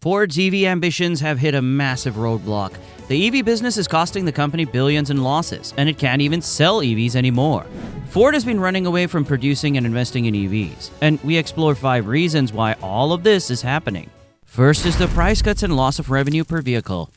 Ford's EV ambitions have hit a massive roadblock. The EV business is costing the company billions in losses, and it can't even sell EVs anymore. Ford has been running away from producing and investing in EVs, and we explore 5 reasons why all of this is happening. First is the price cuts and loss of revenue per vehicle.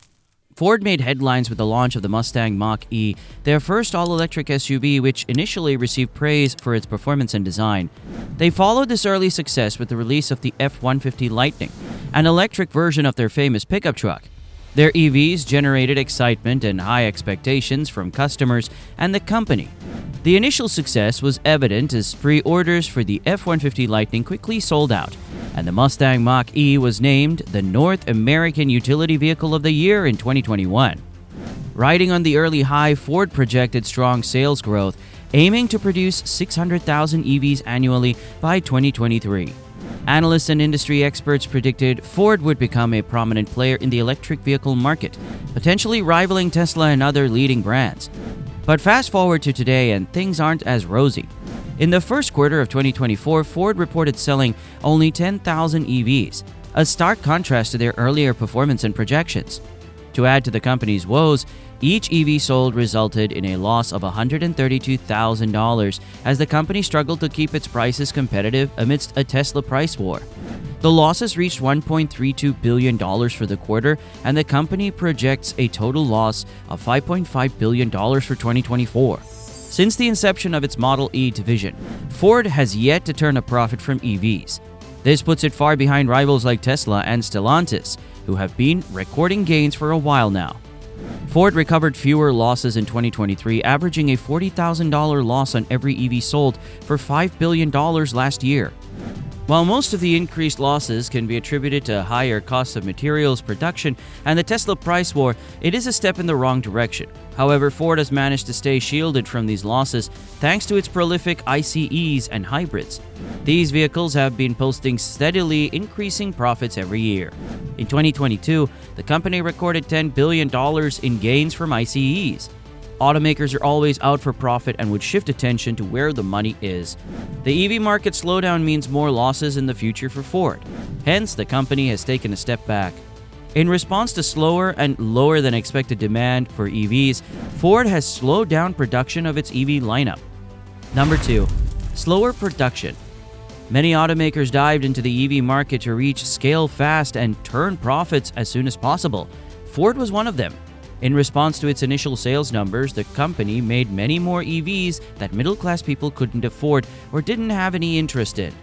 Ford made headlines with the launch of the Mustang Mach-E, their first all-electric SUV, which initially received praise for its performance and design. They followed this early success with the release of the F-150 Lightning, an electric version of their famous pickup truck. Their EVs generated excitement and high expectations from customers and the company. The initial success was evident as pre-orders for the F-150 Lightning quickly sold out, and the Mustang Mach-E was named the North American Utility Vehicle of the Year in 2021. Riding on the early high, Ford projected strong sales growth, aiming to produce 600,000 EVs annually by 2023. Analysts and industry experts predicted Ford would become a prominent player in the electric vehicle market, potentially rivaling Tesla and other leading brands. But fast forward to today and things aren't as rosy. In the first quarter of 2024, Ford reported selling only 10,000 EVs, a stark contrast to their earlier performance and projections. To add to the company's woes, each EV sold resulted in a loss of $132,000 as the company struggled to keep its prices competitive amidst a Tesla price war. The losses reached $1.32 billion for the quarter, and the company projects a total loss of $5.5 billion for 2024. Since the inception of its Model E division, Ford has yet to turn a profit from EVs. This puts it far behind rivals like Tesla and Stellantis, who have been recording gains for a while now. Ford recovered fewer losses in 2023, averaging a $40,000 loss on every EV sold for $5 billion last year. While most of the increased losses can be attributed to higher costs of materials production and the Tesla price war, it is a step in the wrong direction. However, Ford has managed to stay shielded from these losses thanks to its prolific ICEs and hybrids. These vehicles have been posting steadily increasing profits every year. In 2022, the company recorded $10 billion in gains from ICEs. Automakers are always out for profit and would shift attention to where the money is. The EV market slowdown means more losses in the future for Ford. Hence, the company has taken a step back. In response to slower and lower than expected demand for EVs, Ford has slowed down production of its EV lineup. Number 2. Slower production. Many automakers dived into the EV market to reach scale fast and turn profits as soon as possible. Ford was one of them. In response to its initial sales numbers, the company made many more EVs that middle-class people couldn't afford or didn't have any interest in.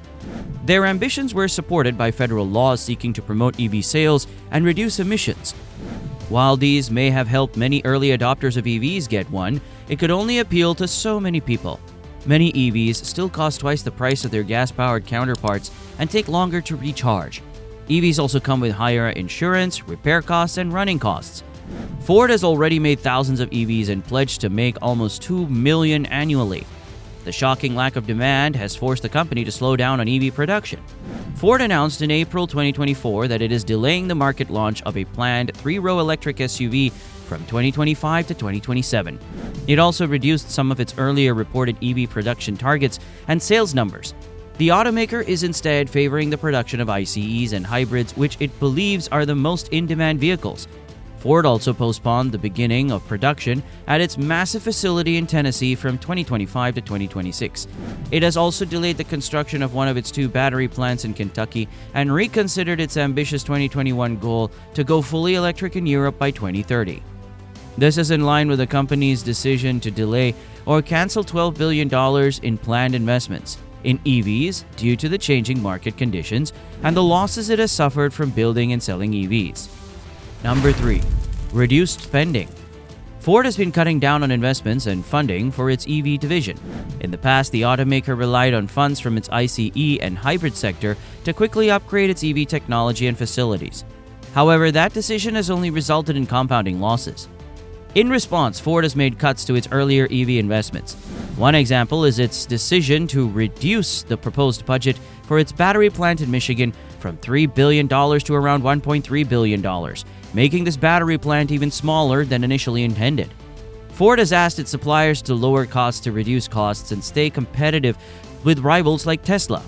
Their ambitions were supported by federal laws seeking to promote EV sales and reduce emissions. While these may have helped many early adopters of EVs get one, it could only appeal to so many people. Many EVs still cost twice the price of their gas-powered counterparts and take longer to recharge. EVs also come with higher insurance, repair costs, and running costs. Ford has already made thousands of EVs and pledged to make almost 2 million annually. The shocking lack of demand has forced the company to slow down on EV production. Ford announced in April 2024 that it is delaying the market launch of a planned 3-row electric SUV from 2025 to 2027. It also reduced some of its earlier reported EV production targets and sales numbers. The automaker is instead favoring the production of ICEs and hybrids, which it believes are the most in-demand vehicles. Ford also postponed the beginning of production at its massive facility in Tennessee from 2025 to 2026. It has also delayed the construction of one of its 2 battery plants in Kentucky and reconsidered its ambitious 2021 goal to go fully electric in Europe by 2030. This is in line with the company's decision to delay or cancel $12 billion in planned investments in EVs due to the changing market conditions and the losses it has suffered from building and selling EVs. Number 3. Reduced spending. Ford has been cutting down on investments and funding for its EV division. In the past, the automaker relied on funds from its ICE and hybrid sector to quickly upgrade its EV technology and facilities. However, that decision has only resulted in compounding losses. In response, Ford has made cuts to its earlier EV investments. One example is its decision to reduce the proposed budget for its battery plant in Michigan from $3 billion to around $1.3 billion, making this battery plant even smaller than initially intended. Ford has asked its suppliers to lower costs to reduce costs and stay competitive with rivals like Tesla.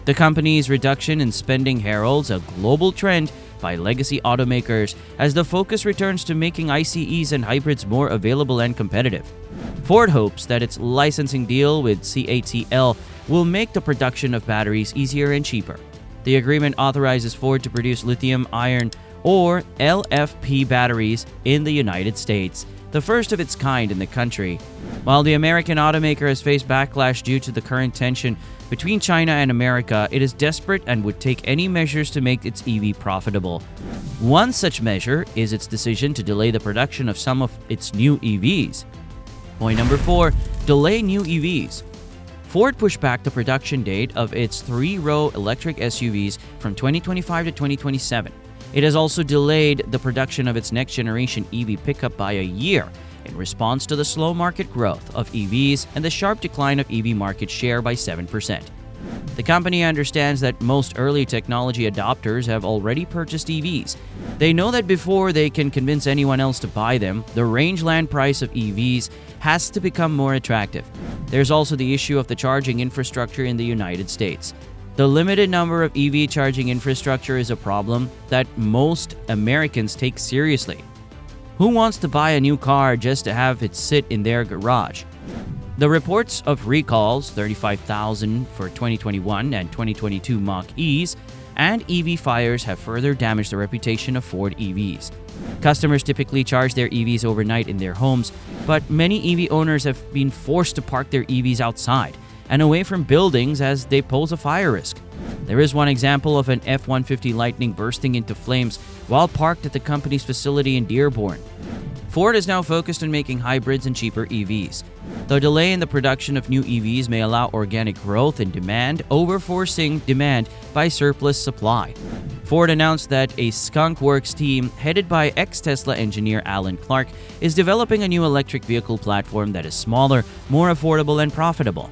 The company's reduction in spending heralds a global trend by legacy automakers as the focus returns to making ICEs and hybrids more available and competitive. Ford hopes that its licensing deal with CATL will make the production of batteries easier and cheaper. The agreement authorizes Ford to produce lithium-ion or LFP batteries in the United States, the first of its kind in the country. While the American automaker has faced backlash due to the current tension between China and America, it is desperate and would take any measures to make its EV profitable. One such measure is its decision to delay the production of some of its new EVs. Point number 4, delay new EVs. Ford pushed back the production date of its 3-row electric SUVs from 2025 to 2027. It has also delayed the production of its next-generation EV pickup by a year in response to the slow market growth of EVs and the sharp decline of EV market share by 7%. The company understands that most early technology adopters have already purchased EVs. They know that before they can convince anyone else to buy them, the rangeland price of EVs has to become more attractive. There's also the issue of the charging infrastructure in the United States. The limited number of EV charging infrastructure is a problem that most Americans take seriously. Who wants to buy a new car just to have it sit in their garage? The reports of recalls, 35,000 for 2021 and 2022 Mach-E's, and EV fires have further damaged the reputation of Ford EVs. Customers typically charge their EVs overnight in their homes, but many EV owners have been forced to park their EVs outside and away from buildings as they pose a fire risk. There is one example of an F-150 Lightning bursting into flames while parked at the company's facility in Dearborn. Ford is now focused on making hybrids and cheaper EVs. The delay in the production of new EVs may allow organic growth in demand over forcing demand by surplus supply. Ford announced that a Skunk Works team headed by ex-Tesla engineer Alan Clark is developing a new electric vehicle platform that is smaller, more affordable, and profitable.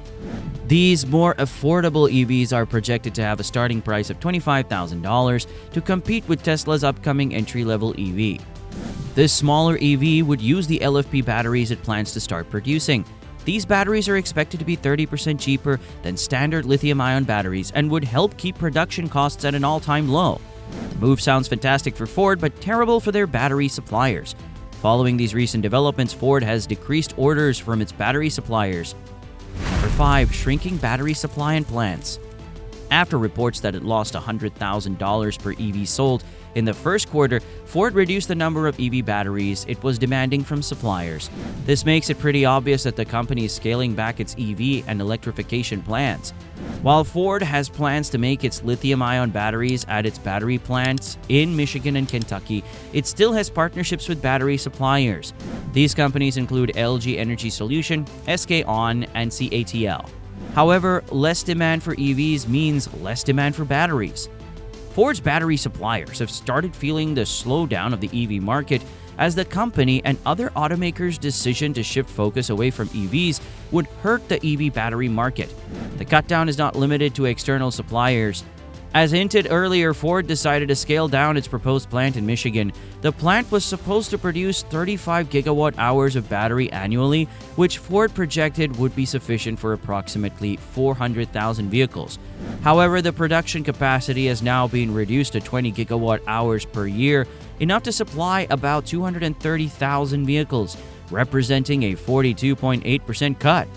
These more affordable EVs are projected to have a starting price of $25,000 to compete with Tesla's upcoming entry-level EV. This smaller EV would use the LFP batteries it plans to start producing. These batteries are expected to be 30% cheaper than standard lithium-ion batteries and would help keep production costs at an all-time low. The move sounds fantastic for Ford, but terrible for their battery suppliers. Following these recent developments, Ford has decreased orders from its battery suppliers. Number 5. Shrinking battery supply and plants. After reports that it lost $100,000 per EV sold in the first quarter, Ford reduced the number of EV batteries it was demanding from suppliers. This makes it pretty obvious that the company is scaling back its EV and electrification plans. While Ford has plans to make its lithium-ion batteries at its battery plants in Michigan and Kentucky, it still has partnerships with battery suppliers. These companies include LG Energy Solution, SK On, and CATL. However, less demand for EVs means less demand for batteries. Ford's battery suppliers have started feeling the slowdown of the EV market as the company and other automakers' decision to shift focus away from EVs would hurt the EV battery market. The cutdown is not limited to external suppliers. As hinted earlier, Ford decided to scale down its proposed plant in Michigan. The plant was supposed to produce 35 gigawatt-hours of battery annually, which Ford projected would be sufficient for approximately 400,000 vehicles. However, the production capacity has now been reduced to 20 gigawatt-hours per year, enough to supply about 230,000 vehicles, representing a 42.8% cut.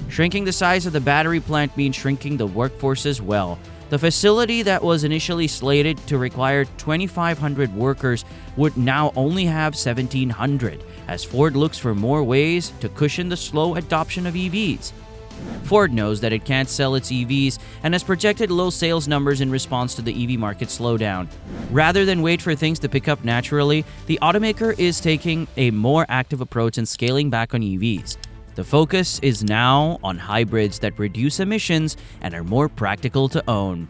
Shrinking the size of the battery plant means shrinking the workforce as well. The facility that was initially slated to require 2,500 workers would now only have 1,700, as Ford looks for more ways to cushion the slow adoption of EVs. Ford knows that it can't sell its EVs and has projected low sales numbers in response to the EV market slowdown. Rather than wait for things to pick up naturally, the automaker is taking a more active approach and scaling back on EVs. The focus is now on hybrids that reduce emissions and are more practical to own.